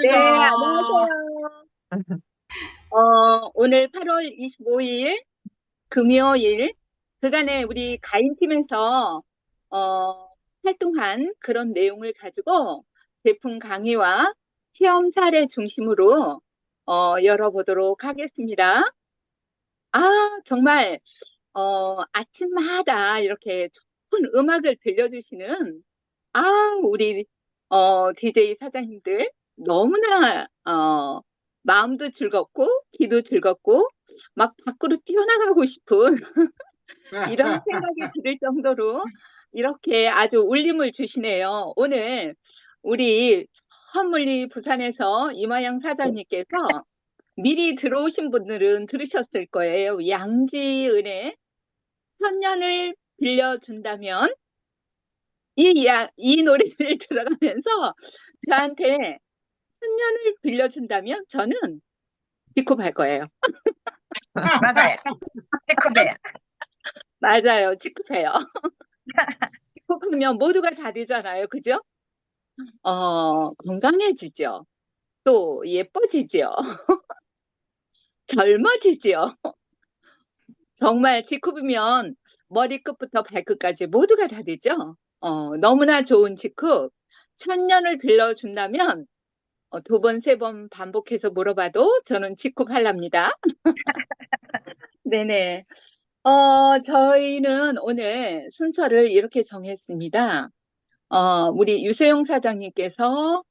네, 반갑습니다. 안녕하세요. 오늘 8월 25일 금요일 그간에 우리 가인팀에서 어, 활동한 그런 내용을 가지고 제품 강의와 체험 사례 중심으로 열어보도록 하겠습니다. 아, 정말 아침마다 이렇게 좋은 음악을 들려주시는 아, 우리 DJ 사장님들 너무나 마음도 즐겁고 귀도 즐겁고 막 밖으로 뛰어나가고 싶은 이런 생각이 들 정도로 이렇게 아주 울림을 주시네요. 오늘 우리 저 멀리 부산에서 이마영 사장님께서 미리 들어오신 분들은 들으셨을 거예요. 양지은의 천년을 빌려준다면 이 노래를 들어가면서 저한테 천년을 빌려준다면 저는 직업할 거예요. 맞아요. 체크배. 맞아요. 직업해요. 직업하면 모두가 다 되잖아요. 그죠? 건강해지죠. 또 예뻐지죠. 젊어지죠. 정말 직업이면 머리끝부터 발끝까지 모두가 다 되죠. 너무나 좋은 직업. 천년을 빌려준다면 두 번, 세 번 반복해서 물어봐도 저는 직업할랍니다. 네네. 저희는 오늘 순서를 이렇게 정했습니다. 우리 유세용 사장님께서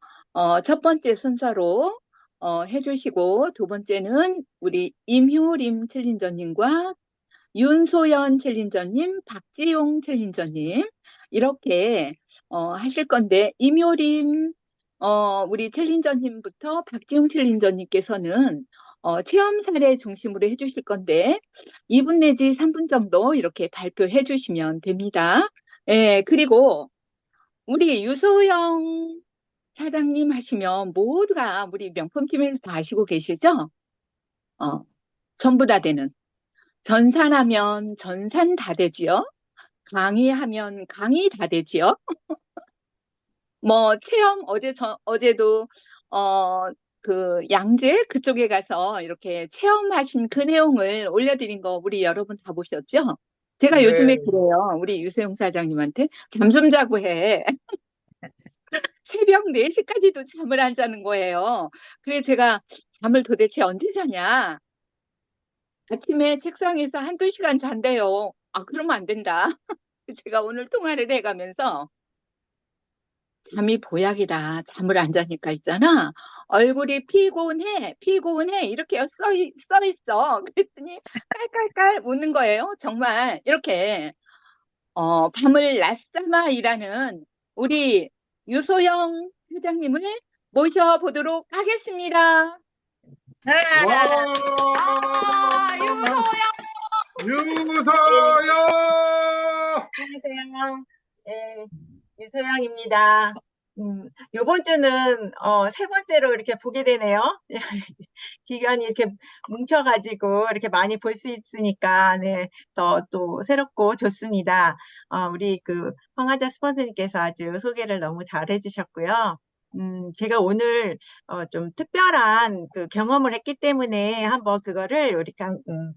첫 번째 순서로 해주시고, 두 번째는 우리 임효림 챌린저님과 윤소연 챌린저님, 박지용 챌린저님, 이렇게 하실 건데, 임효림, 우리 챌린저님부터 박지용 챌린저님께서는 체험 사례 중심으로 해주실 건데, 2분 내지 3분 정도 이렇게 발표해 주시면 됩니다. 예, 그리고 우리 유소영 사장님 하시면 모두가 우리 명품팀에서 다 아시고 계시죠? 어, 전부 다 되는. 전산하면 전산 다 되지요. 강의하면 강의 다 되지요. 뭐 체험 어제도 그 양재 그쪽에 가서 이렇게 체험하신 그 내용을 올려드린 거 우리 여러분 다 보셨죠? 제가 요즘에 네. 그래요. 우리 유세용 사장님한테 잠 좀 자고 해. 새벽 4시까지도 잠을 안 자는 거예요. 그래서 제가 잠을 도대체 언제 자냐? 아침에 책상에서 한두 시간 잔대요. 아, 그러면 안 된다. 제가 오늘 통화를 해가면서 잠이 보약이다. 잠을 안 자니까 있잖아. 얼굴이 피곤해, 피곤해. 이렇게 써 있어. 그랬더니 깔깔깔 웃는 거예요. 정말 이렇게 밤을 낮삼아 일하는 우리 유소영 사장님을 모셔보도록 하겠습니다. 와, 아, 유소영. 유서연! 안녕하세요. 네, 유소영입니다. 요번 주는 세 번째로 이렇게 보게 되네요. 기간이 이렇게 뭉쳐가지고 이렇게 많이 볼 수 있으니까 네, 더 또 새롭고 좋습니다. 우리 그 황하자 스폰서님께서 아주 소개를 너무 잘 해주셨고요. 제가 오늘 좀 특별한 그 경험을 했기 때문에 한번 그거를 우리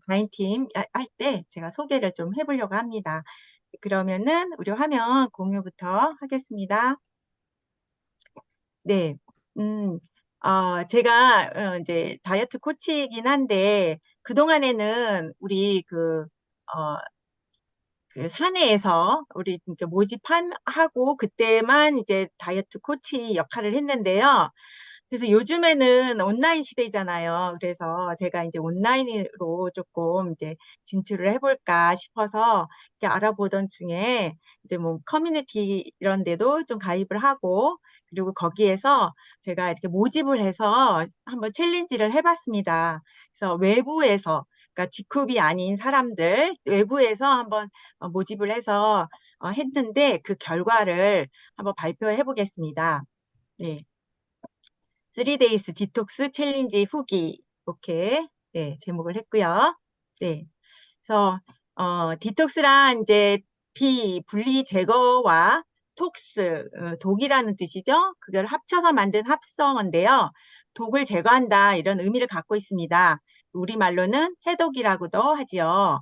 가인팀 할 때 제가 소개를 좀 해보려고 합니다. 그러면은 우리 화면 공유부터 하겠습니다. 네. 음, 제가 이제 다이어트 코치이긴 한데 그동안에는 우리 그 사내에서 우리 이렇게 모집하고 그때만 이제 다이어트 코치 역할을 했는데요. 그래서 요즘에는 온라인 시대잖아요. 그래서 제가 이제 온라인으로 조금 이제 진출을 해볼까 싶어서 이렇게 알아보던 중에 이제 뭐 커뮤니티 이런 데도 좀 가입을 하고 그리고 거기에서 제가 이렇게 모집을 해서 한번 챌린지를 해봤습니다. 그래서 외부에서 그러니까 직급이 아닌 사람들 외부에서 한번 모집을 해서 했는데 그 결과를 한번 발표해 보겠습니다. 네. 3days 디톡스 챌린지 후기 이렇게 네, 제목을 했고요. 네. 그래서 디톡스란 이제 분리 제거와 디톡스, 독이라는 뜻이죠. 그걸 합쳐서 만든 합성어인데요. 독을 제거한다 이런 의미를 갖고 있습니다. 우리말로는 해독이라고도 하지요.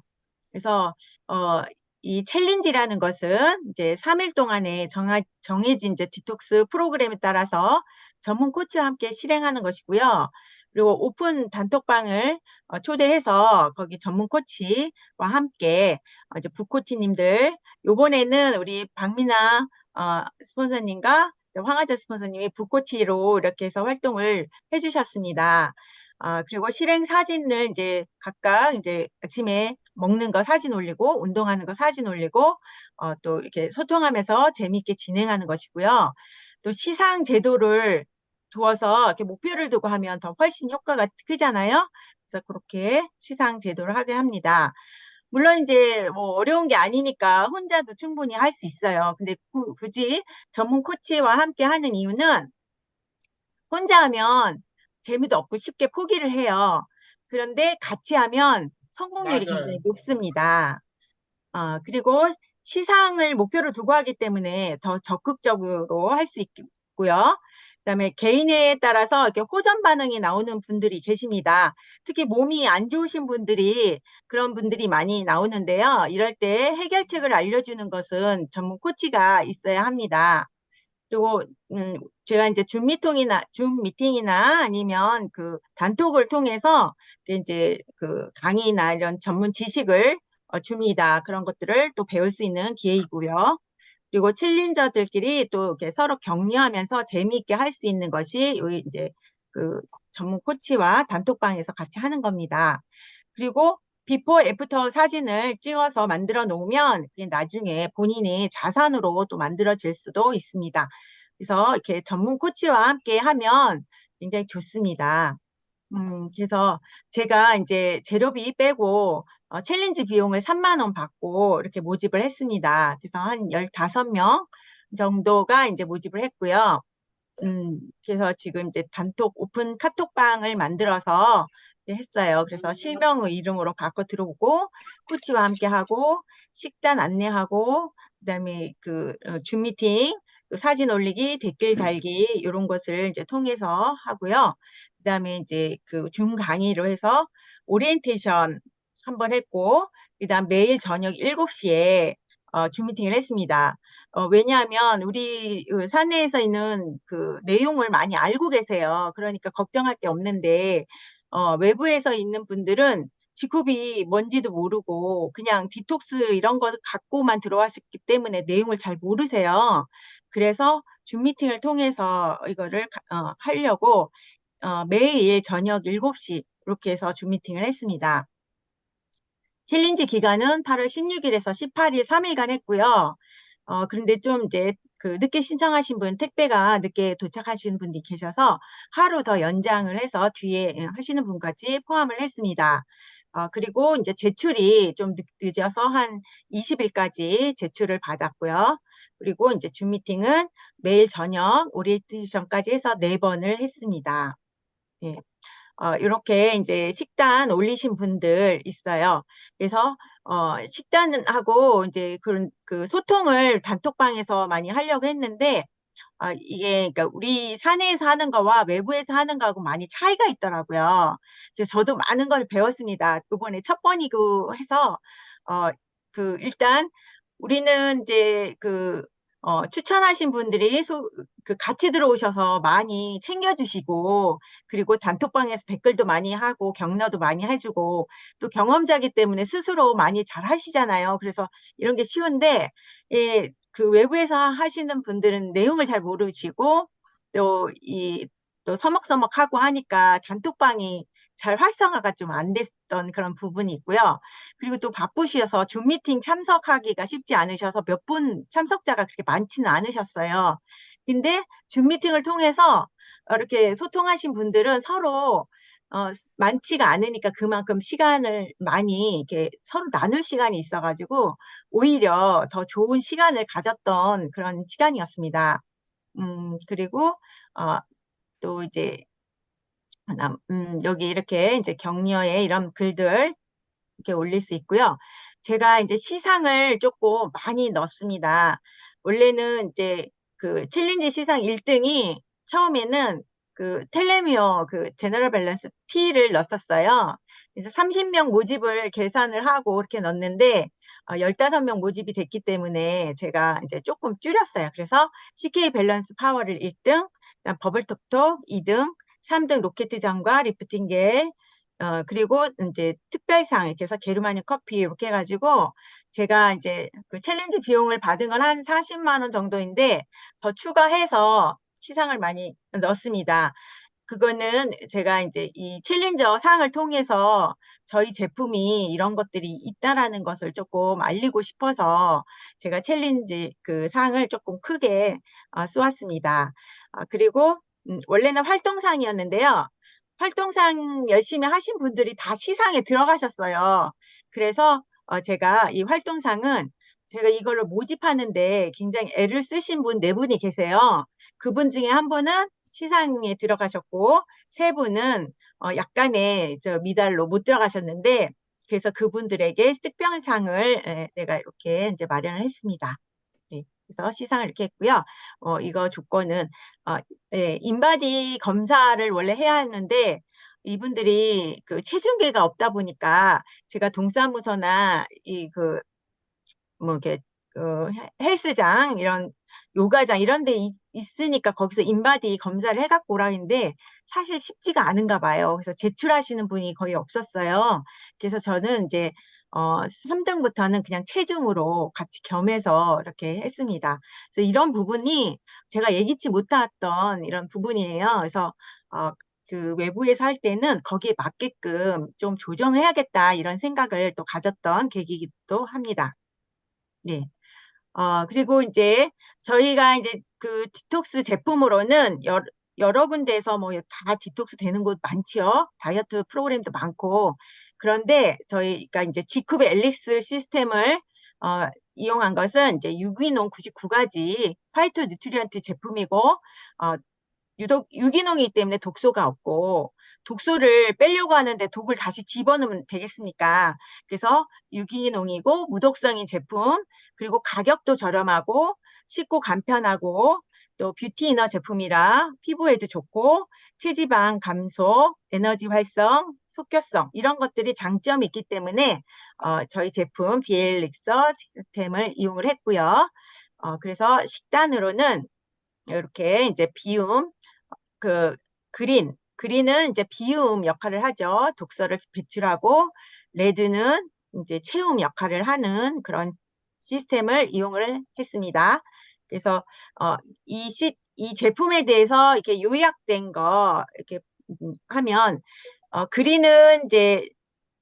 그래서 어, 이 챌린지라는 것은 이제 3일 동안에 정해진 이제 디톡스 프로그램에 따라서 전문 코치와 함께 실행하는 것이고요. 그리고 오픈 단톡방을 초대해서 거기 전문 코치와 함께 이제 부코치님들 요번에는 우리 박미나 스폰서님과 황하자 스폰서님이 부코치로 이렇게 해서 활동을 해주셨습니다. 그리고 실행 사진을 이제 각각 이제 아침에 먹는 거 사진 올리고 운동하는 거 사진 올리고 또 이렇게 소통하면서 재미있게 진행하는 것이고요. 또 시상 제도를 두어서 이렇게 목표를 두고 하면 더 훨씬 효과가 크잖아요. 그래서 그렇게 시상 제도를 하게 합니다. 물론 이제 뭐 어려운 게 아니니까 혼자도 충분히 할 수 있어요. 근데 굳이 전문 코치와 함께 하는 이유는 혼자 하면 재미도 없고 쉽게 포기를 해요. 그런데 같이 하면 성공률이 굉장히 맞아요. 높습니다. 그리고 시상을 목표로 두고 하기 때문에 더 적극적으로 할 수 있고요. 그다음에 개인에 따라서 이렇게 호전 반응이 나오는 분들이 계십니다. 특히 몸이 안 좋으신 분들이 그런 분들이 많이 나오는데요. 이럴 때 해결책을 알려주는 것은 전문 코치가 있어야 합니다. 그리고 제가 이제 줌 미팅이나 아니면 그 단톡을 통해서 이제 그 강의나 이런 전문 지식을 줍니다. 그런 것들을 또 배울 수 있는 기회이고요. 그리고 챌린저들끼리 또 이렇게 서로 격려하면서 재미있게 할 수 있는 것이 이제 그 전문 코치와 단톡방에서 같이 하는 겁니다. 그리고 비포 애프터 사진을 찍어서 만들어 놓으면 그게 나중에 본인의 자산으로 또 만들어질 수도 있습니다. 그래서 이렇게 전문 코치와 함께 하면 굉장히 좋습니다. 그래서 제가 이제 재료비 빼고 챌린지 비용을 3만 원 받고 이렇게 모집을 했습니다. 그래서 한 15명 정도가 이제 모집을 했고요. 그래서 지금 이제 단톡 오픈 카톡방을 만들어서 했어요. 그래서 실명의 이름으로 바꿔 들어오고 코치와 함께 하고 식단 안내하고 그다음에 줌 미팅 또 사진 올리기 댓글 달기 이런 것을 이제 통해서 하고요. 그다음에 이제 줌 강의로 해서 오리엔테이션 한번 했고 그다음 매일 저녁 7시에 줌 미팅을 했습니다. 왜냐하면 우리 사내에서 있는 그 내용을 많이 알고 계세요. 그러니까 걱정할 게 없는데 외부에서 있는 분들은 지코비 뭔지도 모르고 그냥 디톡스 이런 거 갖고만 들어왔기 때문에 내용을 잘 모르세요. 그래서 줌 미팅을 통해서 이거를 하려고 매일 저녁 7시 이렇게 해서 줌 미팅을 했습니다. 챌린지 기간은 8월 16일에서 18일 3일간 했고요. 그런데 좀 이제 늦게 신청하신 분, 택배가 늦게 도착하신 분이 계셔서 하루 더 연장을 해서 뒤에 하시는 분까지 포함을 했습니다. 그리고 이제 제출이 좀 늦어서 한 20일까지 제출을 받았고요. 그리고 이제 줌 미팅은 매일 저녁 오리엔테이션까지 해서 4번을 했습니다. 예. 이렇게 이제 식단 올리신 분들 있어요. 그래서 식단하고 이제 그런 소통을 단톡방에서 많이 하려고 했는데 이게 그러니까 우리 사내에서 하는 거와 외부에서 하는 거하고 많이 차이가 있더라고요. 그래서 저도 많은 걸 배웠습니다. 이번에 첫 번이고 해서 일단 우리는 이제 추천하신 분들이 같이 들어오셔서 많이 챙겨주시고, 그리고 단톡방에서 댓글도 많이 하고, 격려도 많이 해주고, 또 경험자기 때문에 스스로 많이 잘 하시잖아요. 그래서 이런 게 쉬운데, 예, 외부에서 하시는 분들은 내용을 잘 모르시고, 또 또 서먹서먹하고 하니까 단톡방이 잘 활성화가 좀 안 됐던 그런 부분이 있고요. 그리고 또 바쁘셔서 줌 미팅 참석하기가 쉽지 않으셔서 몇 분 참석자가 그렇게 많지는 않으셨어요. 근데 줌 미팅을 통해서 이렇게 소통하신 분들은 서로 많지가 않으니까 그만큼 시간을 많이 이렇게 서로 나눌 시간이 있어가지고 오히려 더 좋은 시간을 가졌던 그런 시간이었습니다. 그리고 또 이제 여기 이렇게 이제 격려의 이런 글들 이렇게 올릴 수 있고요. 제가 이제 시상을 조금 많이 넣습니다. 원래는 이제 그 챌린지 시상 1등이 처음에는 그 텔레미어 그 제너럴 밸런스 T를 넣었었어요. 그래서 30명 모집을 계산을 하고 그렇게 넣었는데 15명 모집이 됐기 때문에 제가 이제 조금 줄였어요. 그래서 CK 밸런스 파워를 1등, 그다음 버블톡톡 2등, 3등 로켓장과 리프팅겔, 그리고 이제 특별상 이렇게 해서 게르마늄 커피 이렇게 해가지고 제가 이제 그 챌린지 비용을 받은 건 한 40만 원 정도인데 더 추가해서 시상을 많이 넣었습니다. 그거는 제가 이제 이 챌린저 상을 통해서 저희 제품이 이런 것들이 있다라는 것을 조금 알리고 싶어서 제가 챌린지 그 상을 조금 크게 쏘았습니다. 그리고 원래는 활동상이었는데요. 활동상 열심히 하신 분들이 다 시상에 들어가셨어요. 그래서 제가 이 활동상은 제가 이걸로 모집하는데 굉장히 애를 쓰신 분 네 분이 계세요. 그분 중에 한 분은 시상에 들어가셨고 세 분은 약간의 저 미달로 못 들어가셨는데 그래서 그분들에게 특별상을 내가 이렇게 이제 마련을 했습니다. 네, 그래서 시상을 이렇게 했고요. 이거 조건은 인바디 검사를 원래 해야 하는데 이분들이 그 체중계가 없다 보니까 제가 동사무소나 이그 뭐 이렇게 헬스장 이런 요가장 이런 데 있으니까 거기서 인바디 검사를 해갖고 오라 했는데 사실 쉽지가 않은가 봐요. 그래서 제출하시는 분이 거의 없었어요. 그래서 저는 이제 3등부터는 그냥 체중으로 같이 겸해서 이렇게 했습니다. 그래서 이런 부분이 제가 예기치 못했던 이런 부분이에요. 그래서 그 외부에서 할 때는 거기에 맞게끔 좀 조정해야겠다 이런 생각을 또 가졌던 계기이기도 합니다. 네. 그리고 이제 저희가 이제 그 디톡스 제품으로는 여러 군데에서 뭐 다 디톡스 되는 곳 많지요. 다이어트 프로그램도 많고. 그런데 저희가 이제 지쿱의 앨리스 시스템을 이용한 것은 이제 유기농 99가지 화이트 뉴트리언트 제품이고, 유독 유기농이기 때문에 독소가 없고 독소를 빼려고 하는데 독을 다시 집어넣으면 되겠습니까? 그래서 유기농이고 무독성인 제품 그리고 가격도 저렴하고 쉽고 간편하고 또 뷰티 이너 제품이라 피부에도 좋고 체지방 감소, 에너지 활성, 속결성 이런 것들이 장점이 있기 때문에 저희 제품 디엘릭서 시스템을 이용을 했고요. 그래서 식단으로는 이렇게 이제 비움, 그 그린은 이제 비움 역할을 하죠. 독소를 배출하고 레드는 이제 채움 역할을 하는 그런 시스템을 이용을 했습니다. 그래서 이 제품에 대해서 이렇게 요약된 거 이렇게 하면 그린은 이제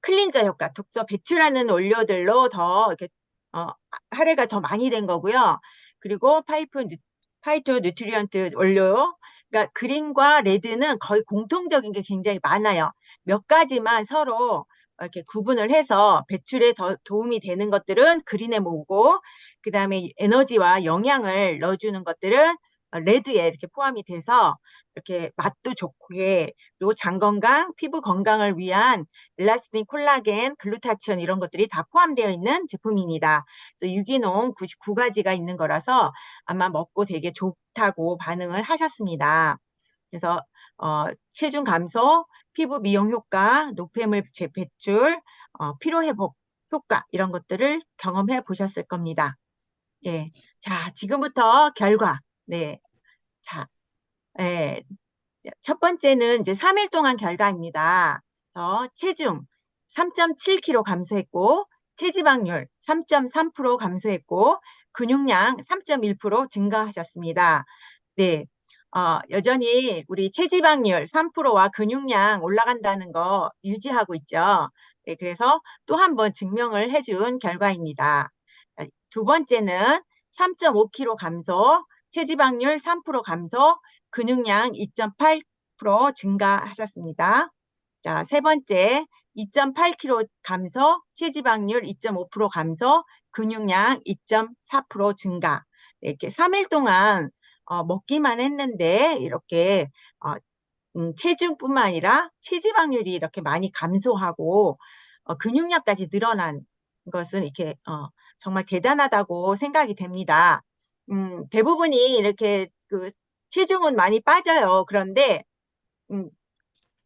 클린저 효과, 독소 배출하는 원료들로 더 이렇게 어, 할애가 더 많이 된 거고요. 그리고 파이토 뉴트리언트 원료, 그러니까 그린과 레드는 거의 공통적인 게 굉장히 많아요. 몇 가지만 서로 이렇게 구분을 해서 배출에 더 도움이 되는 것들은 그린에 모으고, 그 다음에 에너지와 영양을 넣어주는 것들은 레드에 이렇게 포함이 돼서 이렇게 맛도 좋게, 그리고 장 건강, 피부 건강을 위한 엘라스틴, 콜라겐, 글루타치온 이런 것들이 다 포함되어 있는 제품입니다. 그래서 유기농 99가지가 있는 거라서 아마 먹고 되게 좋다고 반응을 하셨습니다. 그래서 체중 감소, 피부 미용 효과, 노폐물 배출, 피로 회복 효과 이런 것들을 경험해 보셨을 겁니다. 예. 자, 지금부터 결과. 네. 자, 예. 첫 번째는 이제 3일 동안 결과입니다. 체중 3.7kg 감소했고, 체지방률 3.3% 감소했고, 근육량 3.1% 증가하셨습니다. 네. 여전히 우리 체지방률 3%와 근육량 올라간다는 거 유지하고 있죠. 네, 그래서 또 한 번 증명을 해준 결과입니다. 두 번째는 3.5kg 감소, 체지방률 3% 감소, 근육량 2.8% 증가하셨습니다. 자, 세 번째, 2.8kg 감소, 체지방률 2.5% 감소, 근육량 2.4% 증가. 이렇게 3일 동안 먹기만 했는데 이렇게 체중뿐만 아니라 체지방률이 이렇게 많이 감소하고 근육량까지 늘어난 것은 이렇게 정말 대단하다고 생각이 됩니다. 대부분이 이렇게 그 체중은 많이 빠져요. 그런데 음,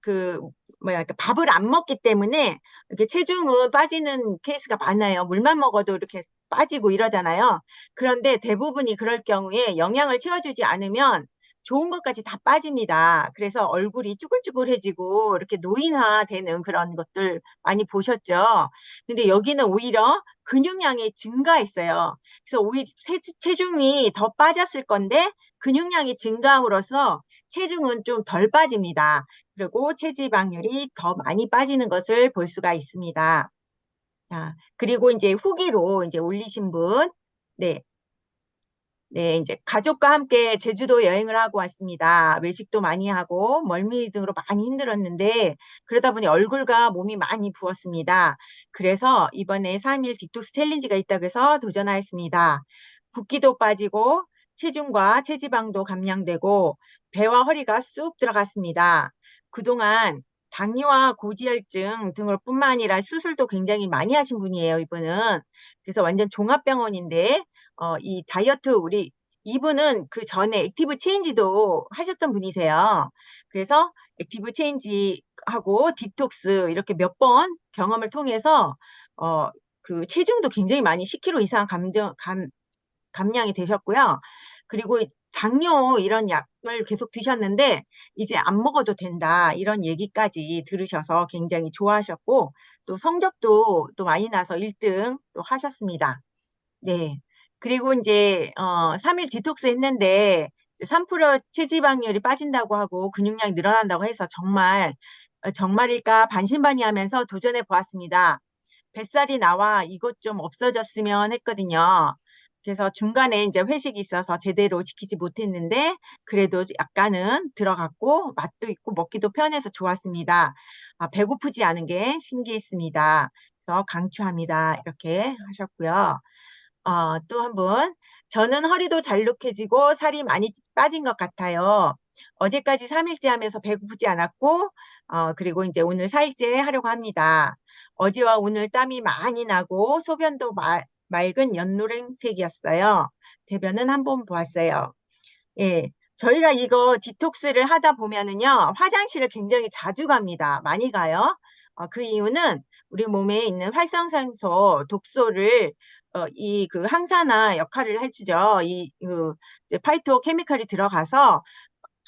그 뭐야 그 밥을 안 먹기 때문에 이렇게 체중은 빠지는 케이스가 많아요. 물만 먹어도 이렇게 빠지고 이러잖아요. 그런데 대부분이 그럴 경우에 영양을 채워주지 않으면 좋은 것까지 다 빠집니다. 그래서 얼굴이 쭈글쭈글해지고 이렇게 노인화되는 그런 것들 많이 보셨죠? 근데 여기는 오히려 근육량이 증가했어요. 그래서 오히려 체중이 더 빠졌을 건데 근육량이 증가함으로써 체중은 좀 덜 빠집니다. 그리고 체지방률이 더 많이 빠지는 것을 볼 수가 있습니다. 자, 그리고 이제 후기로 이제 올리신 분, 네, 네, 이제 가족과 함께 제주도 여행을 하고 왔습니다. 외식도 많이 하고 멀미 등으로 많이 힘들었는데 그러다 보니 얼굴과 몸이 많이 부었습니다. 그래서 이번에 3일 디톡스 챌린지가 있다고 해서 도전하였습니다. 붓기도 빠지고 체중과 체지방도 감량되고 배와 허리가 쑥 들어갔습니다. 그동안 당뇨와 고지혈증 등을 뿐만 아니라 수술도 굉장히 많이 하신 분이에요, 이분은. 그래서 완전 종합병원인데 이 다이어트 이분은 그 전에 액티브 체인지도 하셨던 분이세요. 그래서 액티브 체인지하고 디톡스 이렇게 몇 번 경험을 통해서 그 체중도 굉장히 많이 10kg 이상 감량이 되셨고요. 그리고 당뇨 이런 약을 계속 드셨는데 이제 안 먹어도 된다 이런 얘기까지 들으셔서 굉장히 좋아하셨고 또 성적도 또 많이 나서 1등 또 하셨습니다. 네. 그리고 이제 3일 디톡스 했는데 3% 체지방률이 빠진다고 하고 근육량이 늘어난다고 해서 정말일까 반신반의하면서 도전해 보았습니다. 뱃살이 나와 이것 좀 없어졌으면 했거든요. 그래서 중간에 이제 회식이 있어서 제대로 지키지 못했는데 그래도 약간은 들어갔고 맛도 있고 먹기도 편해서 좋았습니다. 배고프지 않은 게 신기했습니다. 그래서 강추합니다. 이렇게 하셨고요. 또 한 분. 저는 허리도 잘록해지고 살이 많이 빠진 것 같아요. 어제까지 3일째 하면서 배고프지 않았고, 그리고 이제 오늘 4일째 하려고 합니다. 어제와 오늘 땀이 많이 나고 소변도 맑은 연노란색이었어요. 대변은 한 번 보았어요. 예. 저희가 이거 디톡스를 하다 보면은요, 화장실을 굉장히 자주 갑니다. 많이 가요. 그 이유는 우리 몸에 있는 활성산소, 독소를 이 그 항산화 역할을 해주죠. 이제 파이토 케미칼이 들어가서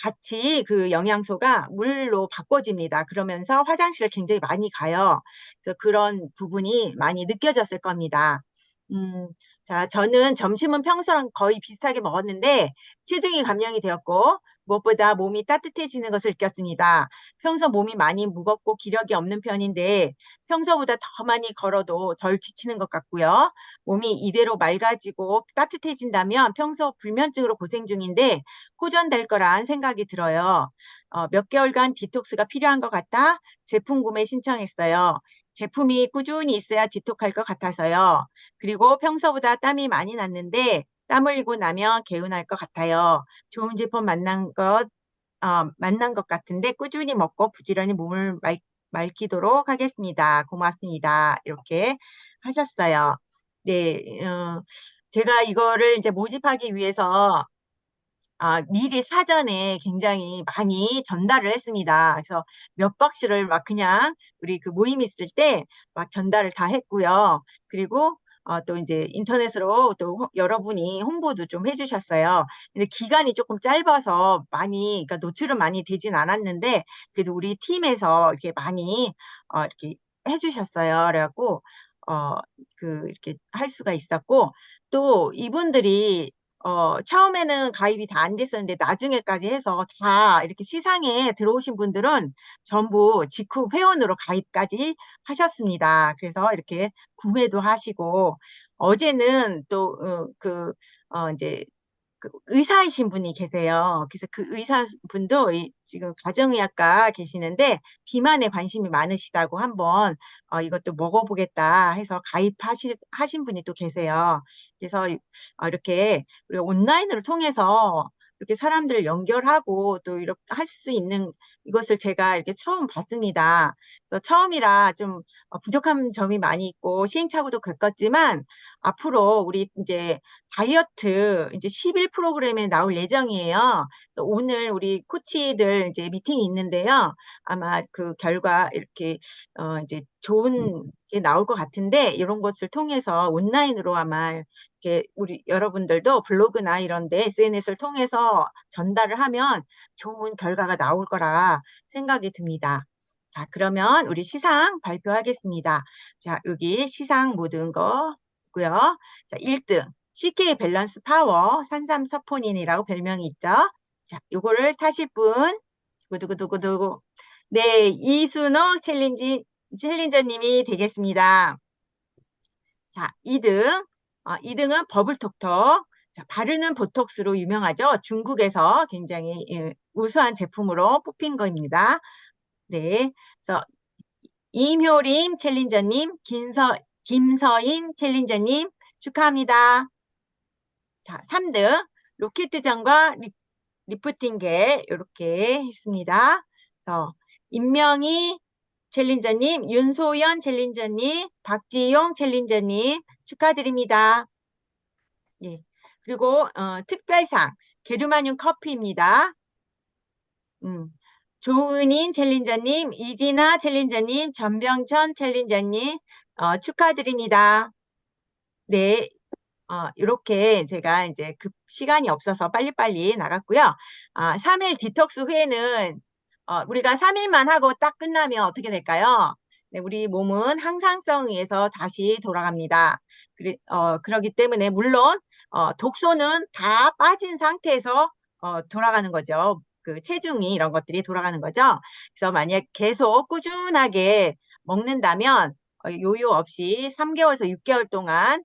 같이 그 영양소가 물로 바꿔집니다. 그러면서 화장실을 굉장히 많이 가요. 그래서 그런 부분이 많이 느껴졌을 겁니다. 음, 자, 저는 점심은 평소랑 거의 비슷하게 먹었는데 체중이 감량이 되었고 무엇보다 몸이 따뜻해지는 것을 느꼈습니다. 평소 몸이 많이 무겁고 기력이 없는 편인데 평소보다 더 많이 걸어도 덜 지치는 것 같고요. 몸이 이대로 맑아지고 따뜻해진다면 평소 불면증으로 고생 중인데 호전될 거란 생각이 들어요. 몇 개월간 디톡스가 필요한 것 같아 제품 구매 신청했어요. 제품이 꾸준히 있어야 디톡할 것 같아서요. 그리고 평소보다 땀이 많이 났는데 땀 흘리고 나면 개운할 것 같아요. 좋은 제품 만난 것 같은데 꾸준히 먹고 부지런히 몸을 맑히도록 하겠습니다. 고맙습니다. 이렇게 하셨어요. 네, 제가 이거를 이제 모집하기 위해서 미리 사전에 굉장히 많이 전달을 했습니다. 그래서 몇 박스를 막 그냥 우리 그 모임 있을 때 막 전달을 다 했고요. 그리고 또 이제 인터넷으로 또 여러분이 홍보도 좀 해주셨어요. 근데 기간이 조금 짧아서 그러니까 노출은 많이 되진 않았는데 그래도 우리 팀에서 이렇게 많이 이렇게 해주셨어요. 그래갖고 어, 이렇게 할 수가 있었고 또 이분들이 처음에는 가입이 다 안 됐었는데 나중에까지 해서 다 이렇게 시상에 들어오신 분들은 전부 직후 회원으로 가입까지 하셨습니다. 그래서 이렇게 구매도 하시고 어제는 또 이제 그 의사이신 분이 계세요. 그래서 그 의사분도 지금 가정의학과 계시는데 비만에 관심이 많으시다고 한번 이것도 먹어보겠다 해서 하신 분이 또 계세요. 그래서 이렇게 우리가 온라인으로 통해서 이렇게 사람들을 연결하고 또 이렇게 할 수 있는 이것을 제가 이렇게 처음 봤습니다. 그래서 처음이라 좀 부족한 점이 많이 있고 시행착오도 겪었지만 앞으로 우리 이제 다이어트 이제 10일 프로그램에 나올 예정이에요. 오늘 우리 코치들 이제 미팅이 있는데요. 아마 그 결과 이렇게 이제 좋은 게 나올 것 같은데 이런 것을 통해서 온라인으로 아마 이렇게 우리 여러분들도 블로그나 이런데 SNS를 통해서 전달을 하면 좋은 결과가 나올 거라 생각이 듭니다. 자, 그러면 우리 시상 발표하겠습니다. 자, 여기 시상 모든 거고요. 자, 1등 CK 밸런스 파워 산삼서포닌이라고 별명이 있죠. 자, 요거를 타실 분 두구두구두구두구. 네, 이순옥 챌린저님이 되겠습니다. 자, 2등. 2등은 버블톡톡. 자, 바르는 보톡스로 유명하죠. 중국에서 굉장히 우수한 제품으로 뽑힌 거입니다. 네. 그래서 임효림 챌린저님, 김서인 챌린저님 축하합니다. 자, 3등. 로켓장과 리프팅계 이렇게 했습니다. 그래서 임명희 챌린저님, 윤소연 챌린저님, 박지용 챌린저님 축하드립니다. 예. 그리고 특별상 게르마늄 커피입니다. 조은인 챌린저님, 이진아 챌린저님, 전병천 챌린저님 축하드립니다. 네. 이렇게 제가 이제 급 시간이 없어서 빨리빨리 나갔고요. 3일 디톡스 후에는 우리가 3일만 하고 딱 끝나면 어떻게 될까요? 네, 우리 몸은 항상성에 의해서 다시 돌아갑니다. 그러기 때문에 물론 독소는 다 빠진 상태에서 돌아가는 거죠. 그 체중이 이런 것들이 돌아가는 거죠. 그래서 만약 계속 꾸준하게 먹는다면 요요 없이 3개월에서 6개월 동안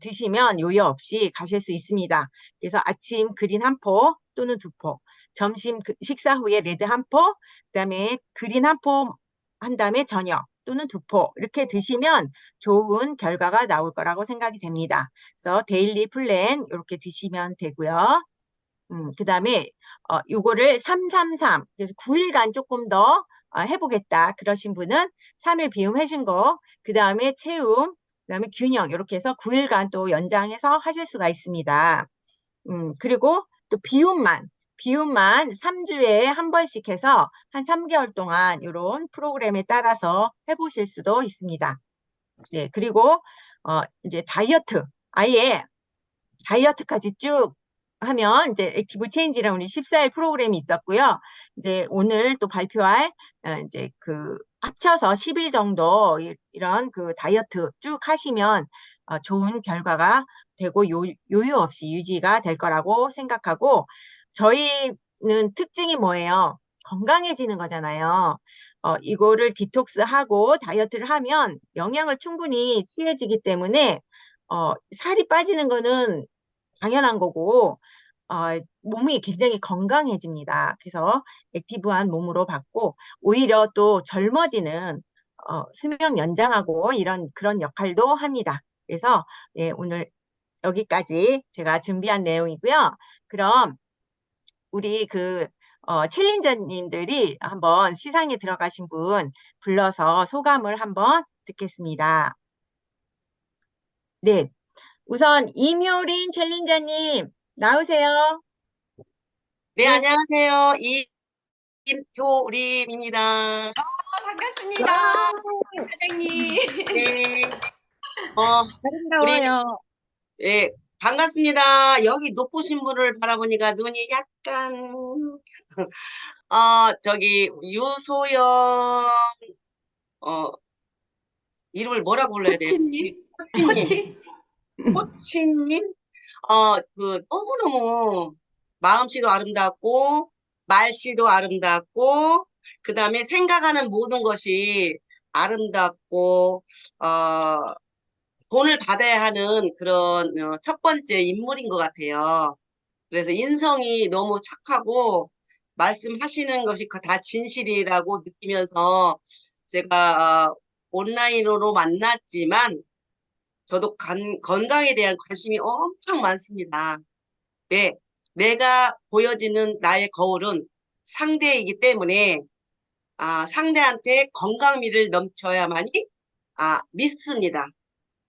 드시면 요요 없이 가실 수 있습니다. 그래서 아침 그린 한 포 또는 2포, 점심 식사 후에 레드 한 포, 그다음에 그린 한 포 한 다음에 저녁 또는 2포 이렇게 드시면 좋은 결과가 나올 거라고 생각이 됩니다. 그래서 데일리 플랜 이렇게 드시면 되고요. 그다음에 요거를 333 그래서 9일간 조금 더 해보겠다 그러신 분은 3일 비움 해준 거, 그 다음에 체움, 그 다음에 균형 이렇게 해서 9일간 또 연장해서 하실 수가 있습니다. 그리고 또 비움만 3주에 한 번씩 해서 한 3개월 동안 이런 프로그램에 따라서 해보실 수도 있습니다. 네, 그리고 이제 다이어트 아예 다이어트까지 쭉 하면 이제 액티브 체인지라는 우리 14일 프로그램이 있었고요. 이제 오늘 또 발표할 이제 그 합쳐서 10일 정도 이런 그 다이어트 쭉 하시면 좋은 결과가 되고 요요 없이 유지가 될 거라고 생각하고, 저희는 특징이 뭐예요? 건강해지는 거잖아요. 이거를 디톡스하고 다이어트를 하면 영양을 충분히 취해지기 때문에 살이 빠지는 거는 당연한 거고 몸이 굉장히 건강해집니다. 그래서 액티브한 몸으로 받고 오히려 또 젊어지는 수명 연장하고 이런 그런 역할도 합니다. 그래서 예, 오늘 여기까지 제가 준비한 내용이고요. 그럼 우리 그 챌린저님들이 한번 시상에 들어가신 분 불러서 소감을 한번 듣겠습니다. 네, 우선 임효린 챌린저님 나오세요. 네, 네. 안녕하세요. 임효림입니다. 반갑습니다, 사장님. 네, 우리, 아름다워요. 예, 반갑습니다. 여기 높으신 분을 바라보니까 눈이 약간, 저기, 유소연, 이름을 뭐라고 불러야 돼요? 코치님, 코치님, 코치. 코치님? 너무너무 마음씨도 아름답고, 말씨도 아름답고, 그 다음에 생각하는 모든 것이 아름답고, 돈을 받아야 하는 그런 첫 번째 인물인 것 같아요. 그래서 인성이 너무 착하고, 말씀하시는 것이 다 진실이라고 느끼면서 제가 온라인으로 만났지만, 저도 건강에 대한 관심이 엄청 많습니다. 네, 내가 보여지는 나의 거울은 상대이기 때문에 상대한테 건강미를 넘쳐야만이 믿습니다.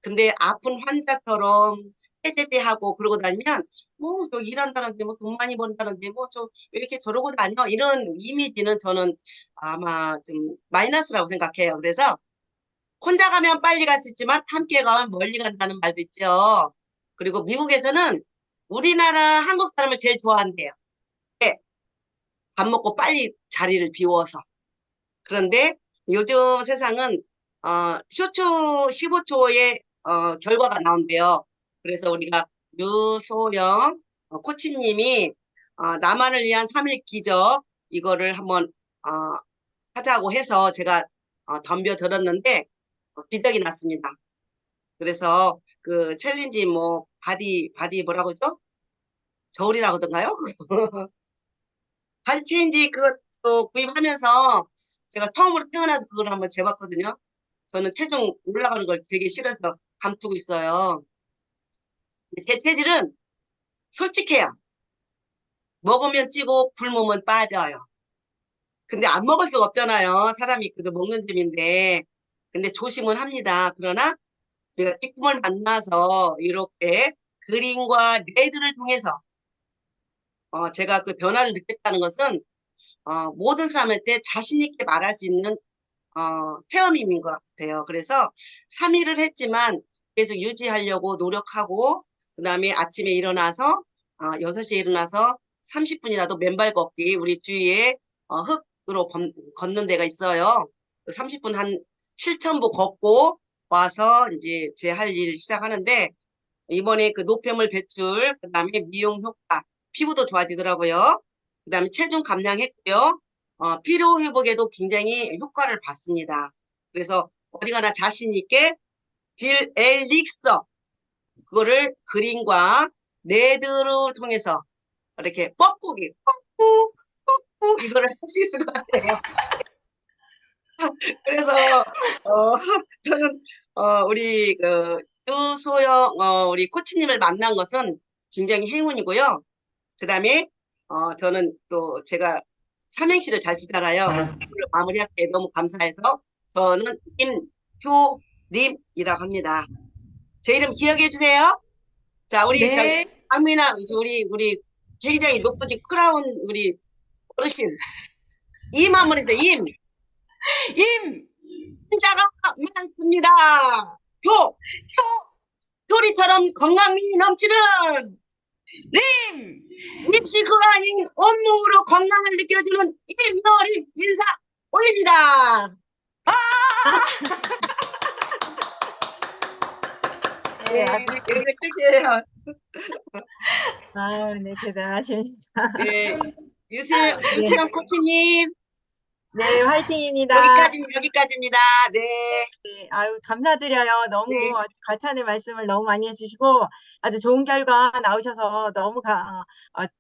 근데 아픈 환자처럼 떼떼떼하고 그러고 다니면 뭐 저 일한다는데 뭐 돈 많이 번다는데 뭐 저 왜 이렇게 저러고 다녀 이런 이미지는 저는 아마 좀 마이너스라고 생각해요. 그래서 혼자 가면 빨리 갈 수 있지만 함께 가면 멀리 간다는 말도 있죠. 그리고 미국에서는 우리나라 한국 사람을 제일 좋아한대요. 네, 밥 먹고 빨리 자리를 비워서. 그런데 요즘 세상은 쇼츠 15초의 결과가 나온대요. 그래서 우리가 유소영 코치님이 나만을 위한 3일 기적 이거를 한번 어, 하자고 해서 제가 덤벼들었는데 기적이 났습니다. 그래서 그 챌린지 뭐 바디 뭐라고 하죠? 저울이라고 하던가요? 바디 체인지 그것도 구입하면서 제가 처음으로 태어나서 그걸 한번 재봤거든요. 저는 체중 올라가는 걸 되게 싫어서 감추고 있어요. 제 체질은 솔직해요. 먹으면 찌고 굶으면 빠져요. 근데 안 먹을 수가 없잖아요. 사람이 그래도 먹는 재미인데. 근데 조심은 합니다. 그러나 우리가 기쁨을 만나서 이렇게 그림과 레드를 통해서 제가 그 변화를 느꼈다는 것은 모든 사람한테 자신 있게 말할 수 있는 체험인 것 같아요. 그래서 3일을 했지만 계속 유지하려고 노력하고 그다음에 아침에 일어나서 6시에 일어나서 30분이라도 맨발 걷기 우리 주위에 흙으로 걷는 데가 있어요. 30분 한 7,000보 걷고 와서 이제 제 할 일 시작하는데 이번에 그 노폐물 배출 그다음에 미용 효과 피부도 좋아지더라고요. 그다음에 체중 감량했고요. 피로 회복에도 굉장히 효과를 봤습니다. 그래서 어디 가나 자신 있게 딜 엘릭서 그거를 그린과 레드를 통해서 이렇게 뻐꾸기 뻐꾸 뻐꾸 이거를 할 수 있을 것 같아요. 그래서 저는 우리 그 유소영 우리 코치님을 만난 것은 굉장히 행운이고요. 그다음에 저는 또 제가 삼행시를 잘 치잖아요. 그래서 그걸 마무리할게 너무 감사해서 저는 임효림이라고 합니다. 제 이름 기억해 주세요. 자, 우리 저 네. 박미나 우리 굉장히 높으신 크라운 우리 어르신 임 한번 해주세요. 임 임, 자가 많습니다. 효 효리처럼 건강미 넘치는 림, 입시가 아닌 온몸으로 건강을 느껴주는 임효림 인사 올립니다. 네, 네, 이렇게 끝이에요. 네, 대단하십니다. 네, 네, 유세영 코치님 네, 화이팅입니다. 여기까지입니다. 네, 네, 아유, 감사드려요. 너무 네. 아주 과찬의 말씀을 너무 많이 해주시고 아주 좋은 결과 나오셔서 너무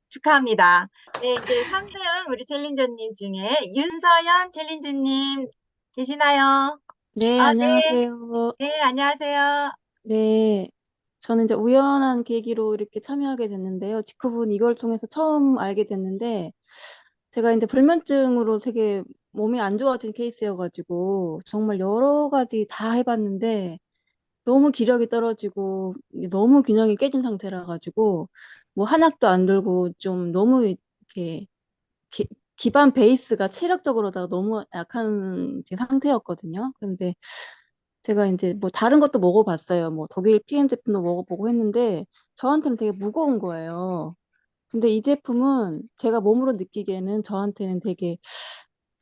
축하합니다. 네, 이제 3등 우리 챌린저님 중에 윤서연 챌린저님 계시나요? 네, 네, 안녕하세요. 네, 안녕하세요. 네, 저는 이제 우연한 계기로 이렇게 참여하게 됐는데요. 지크분 이걸 통해서 처음 알게 됐는데, 제가 이제 불면증으로 되게 몸이 안 좋아진 케이스여가지고, 정말 여러 가지 다 해봤는데, 너무 기력이 떨어지고, 이게 너무 균형이 깨진 상태라 가지고, 뭐 한약도 안 들고, 좀 너무 이렇게 기, 기반 베이스가 체력적으로다가 너무 약한 지금 상태였거든요. 그런데 제가 이제 뭐 다른 것도 먹어봤어요. 뭐 독일 PM 제품도 먹어보고 했는데 저한테는 되게 무거운 거예요. 근데 이 제품은 제가 몸으로 느끼기에는 저한테는 되게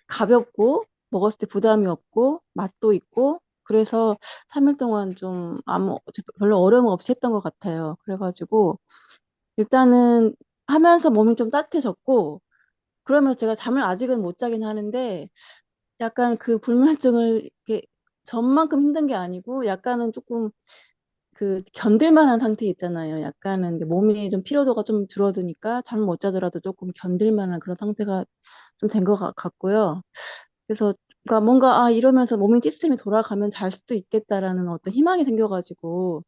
가볍고 먹었을 때 부담이 없고 맛도 있고 그래서 3일 동안 좀 별로 어려움 없이 했던 것 같아요. 그래가지고 일단은 하면서 몸이 좀 따뜻해졌고 그러면서 제가 잠을 아직은 못 자긴 하는데 약간 그 불면증을 이렇게 전만큼 힘든 게 아니고 약간은 조금 그 견딜 만한 상태 있잖아요. 약간은 이제 몸이 좀 피로도가 좀 줄어드니까 잠을 못 자더라도 조금 견딜 만한 그런 상태가 좀 된 것 같고요. 그래서 그러니까 뭔가 이러면서 몸의 시스템이 돌아가면 잘 수도 있겠다라는 어떤 희망이 생겨가지고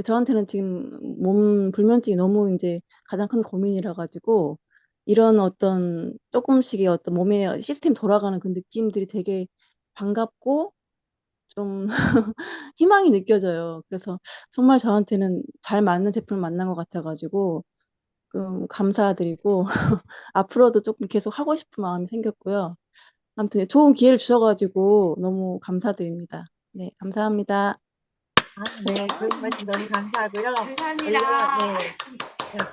저한테는 지금 몸 불면증이 너무 이제 가장 큰 고민이라 가지고 이런 어떤 조금씩의 어떤 몸의 시스템 돌아가는 그 느낌들이 되게 반갑고 좀 희망이 느껴져요. 그래서 정말 저한테는 잘 맞는 제품을 만난 것 같아가지고 감사드리고 앞으로도 조금 계속 하고 싶은 마음이 생겼고요. 아무튼 좋은 기회를 주셔가지고 너무 감사드립니다. 네, 감사합니다. 네, 좋은 말씀 너무 감사하고요. 감사합니다.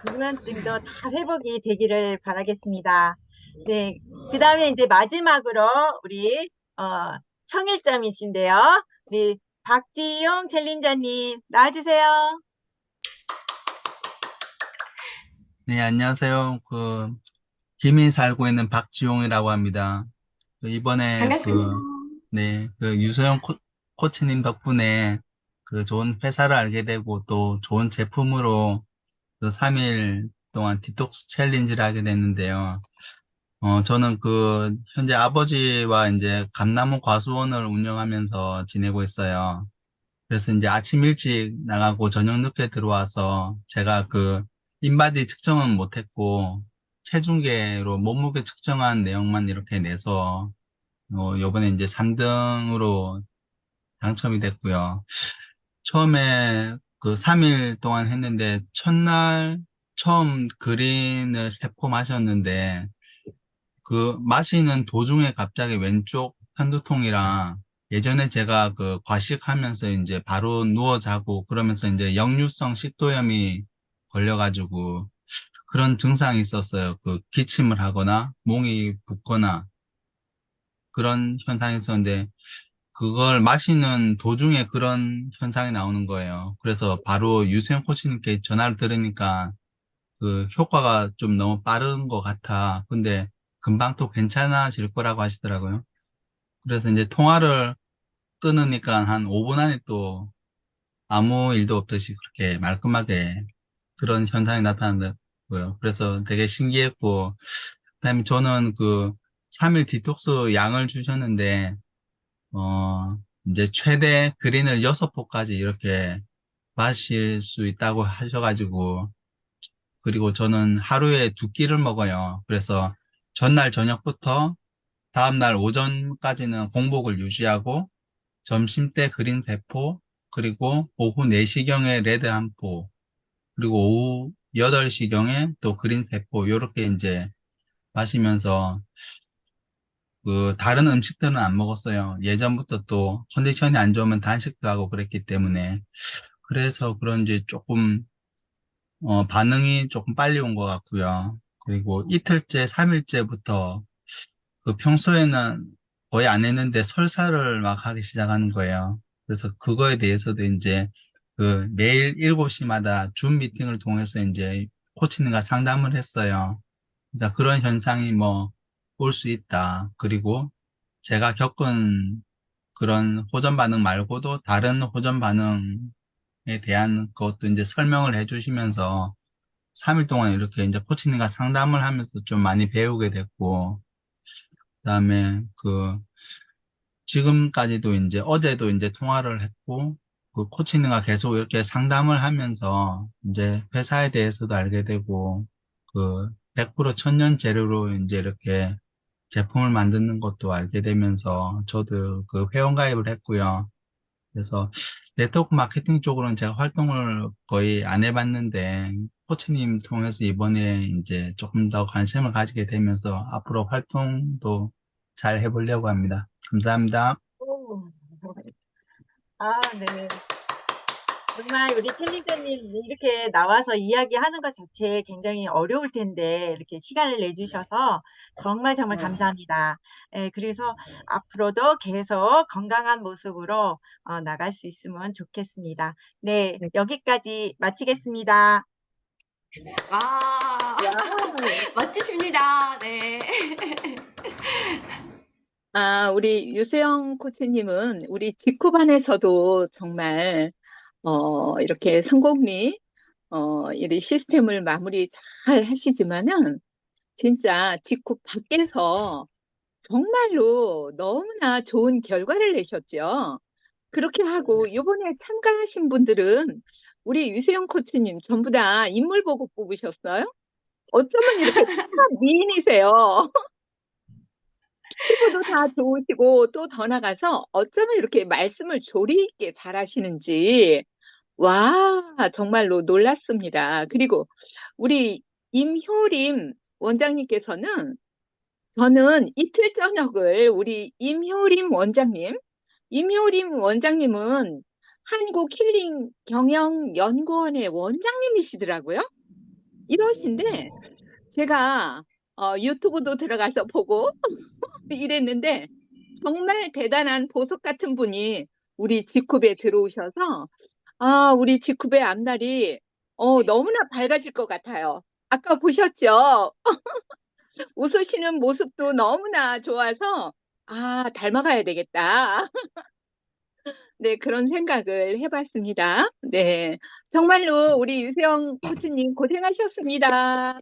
불면증도 다 회복이 되기를 바라겠습니다. 네, 그 다음에 이제 마지막으로 우리 청일점이신데요. 우리 박지용 챌린저님 나와주세요. 네, 안녕하세요. 김해 살고 있는 박지용이라고 합니다. 이번에 반갑습니다. 네, 유소영 코치님 덕분에 좋은 회사를 알게 되고 또 좋은 제품으로 3일 동안 디톡스 챌린지를 하게 됐는데요. 저는 현재 아버지와 이제 감나무 과수원을 운영하면서 지내고 있어요. 그래서 이제 아침 일찍 나가고 저녁 늦게 들어와서 제가 인바디 측정은 못했고 체중계로 몸무게 측정한 내용만 이렇게 내서 요번에 이제 3등으로 당첨이 됐고요. 처음에 3일 동안 했는데 첫날 처음 그린을 3포 마셨는데 마시는 도중에 갑자기 왼쪽 편두통이랑 예전에 제가 과식하면서 이제 바로 누워 자고 그러면서 이제 역류성 식도염이 걸려가지고 그런 증상이 있었어요. 기침을 하거나 몽이 붓거나 그런 현상이 있었는데 그걸 마시는 도중에 그런 현상이 나오는 거예요. 그래서 바로 유수영 코치님께 전화를 드리니까 효과가 좀 너무 빠른 것 같아. 근데 금방 또 괜찮아질 거라고 하시더라고요. 그래서 이제 통화를 끊으니까 한 5분 안에 또 아무 일도 없듯이 그렇게 말끔하게 그런 현상이 나타난다고요. 그래서 되게 신기했고, 그다음에 저는 3일 디톡스 양을 주셨는데, 이제 최대 그린을 6포까지 이렇게 마실 수 있다고 하셔가지고, 그리고 저는 하루에 2끼를 먹어요. 그래서 전날 저녁부터 다음날 오전까지는 공복을 유지하고 점심 때 그린 3포, 그리고 오후 4시경에 레드 1포, 그리고 오후 8시경에 또 그린 3포, 요렇게 이제 마시면서 다른 음식들은 안 먹었어요. 예전부터 또 컨디션이 안 좋으면 단식도 하고 그랬기 때문에 그래서 그런지 조금 반응이 조금 빨리 온 것 같고요. 그리고 이틀째, 3일째부터 평소에는 거의 안 했는데 설사를 막 하기 시작하는 거예요. 그래서 그거에 대해서도 이제 매일 7시마다 줌 미팅을 통해서 이제 코치님과 상담을 했어요. 그러니까 그런 현상이 뭐 올 수 있다. 그리고 제가 겪은 그런 호전 반응 말고도 다른 호전 반응에 대한 것도 이제 설명을 해 주시면서 3일 동안 이렇게 이제 코치님과 상담을 하면서 좀 많이 배우게 됐고, 그다음에 지금까지도 이제 어제도 이제 통화를 했고, 코치님과 계속 이렇게 상담을 하면서 이제 회사에 대해서도 알게 되고, 100% 천연 재료로 이제 이렇게 제품을 만드는 것도 알게 되면서 저도 회원 가입을 했고요. 그래서 네트워크 마케팅 쪽으로는 제가 활동을 거의 안 해봤는데 코치님 통해서 이번에 이제 조금 더 관심을 가지게 되면서 앞으로 활동도 잘 해보려고 합니다. 감사합니다. 오. 네. 정말 우리 챌린저님 이렇게 나와서 이야기하는 것 자체 굉장히 어려울 텐데 이렇게 시간을 내주셔서 정말 정말 감사합니다. 그래서 앞으로도 계속 건강한 모습으로 나갈 수 있으면 좋겠습니다. 네, 여기까지 마치겠습니다. 와, 멋지십니다. 네. 우리 유세영 코치님은 우리 직후반에서도 정말, 이렇게 성공리, 이 시스템을 마무리 잘 하시지만은, 진짜 직후 밖에서 정말로 너무나 좋은 결과를 내셨죠. 그렇게 하고, 이번에 참가하신 분들은 우리 유세영 코치님 전부 다 인물 보고 뽑으셨어요? 어쩌면 이렇게 참 미인이세요. 피부도 다 좋으시고 또 더 나가서 어쩌면 이렇게 말씀을 조리 있게 잘하시는지 와, 정말로 놀랐습니다. 그리고 우리 임효림 원장님께서는 저는 이틀 저녁을 우리 임효림 원장님은 한국 힐링 경영 연구원의 원장님이시더라고요. 이러신데 제가 유튜브도 들어가서 보고 이랬는데 정말 대단한 보석 같은 분이 우리 지쿱에 들어오셔서 우리 지쿱의 앞날이 너무나 밝아질 것 같아요. 아까 보셨죠? 웃으시는 모습도 너무나 좋아서 닮아가야 되겠다. 네, 그런 생각을 해봤습니다. 네, 정말로 우리 유세영 코치님 고생하셨습니다.